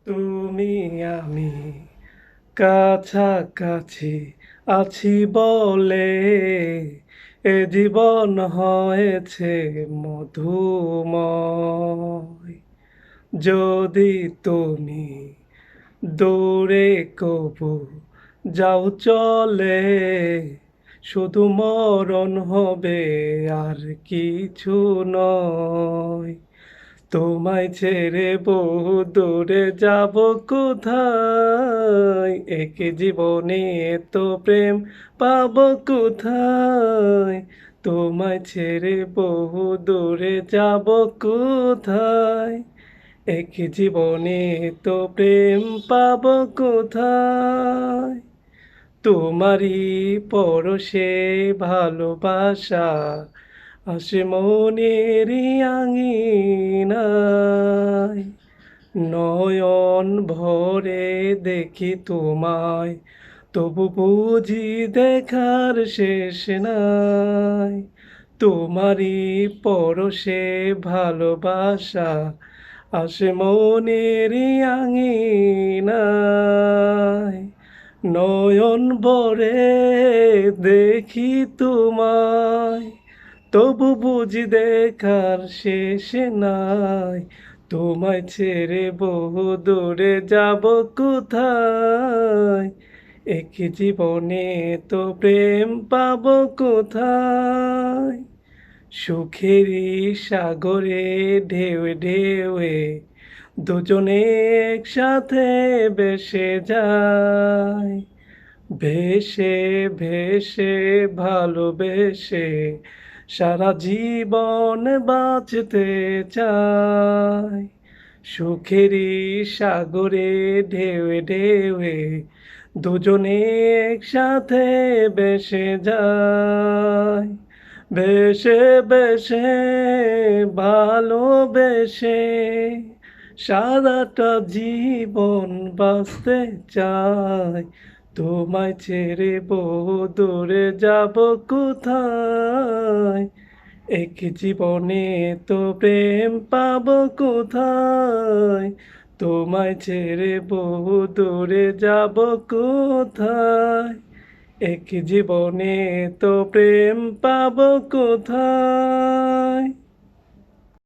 তুমি আমি কাছাকাছি আছি বলে এ জীবন হয়েছে মধুময়। যদি তুমি দূরে কবু যাও চলে, শুধু মরণ হবে আর কিছু নয়। তোমায় ছেড়ে বহু দূরে যাব কোথায়, একে জীবনে তো প্রেম পাবো কোথায়। তোমায় ছেড়ে বহু দূরে যাব কোথায়, একে জীবনে তো প্রেম পাবো কোথায়। তোমারই পরশে ভালোবাসা আসে মনেরই আঙিনায়। নয়ন ভরে দেখি তোমায়, তবু বুঝি দেখার শেষ নাই। তোমারই পরশে ভালোবাসা আসে মনেরই আঙিনায়। নয়ন ভরে দেখি তোমায়, তবু বুঝি দেখার শেষ নাই। তোমায় ছেড়ে বহু দূরে যাব কোথায়, একে জীবনে তো প্রেম পাবো কোথায়। সুখেরই সাগরে ঢেউ ঢেউয়ে দুজনে একসাথে ভেসে যায়। ভেসে ভেসে ভালোবেসে সারা জীবন বাঁচতে চাই। সুখেরই সাগরে ঢেউয়ে ঢেউয়ে দুজনে একসাথে ভেসে যায়। বেশে বেশে ভালোবেসে সারাটা জীবন বাঁচতে চাই। তোমায় ছেড়ে বহু দূরে যাব কোথায়, এক জীবনে তো প্রেম পাবো কোথায়। তোমায় ছেড়ে বহু দূরে যাব কোথায়, এক জীবনে তো প্রেম পাবো কোথায়।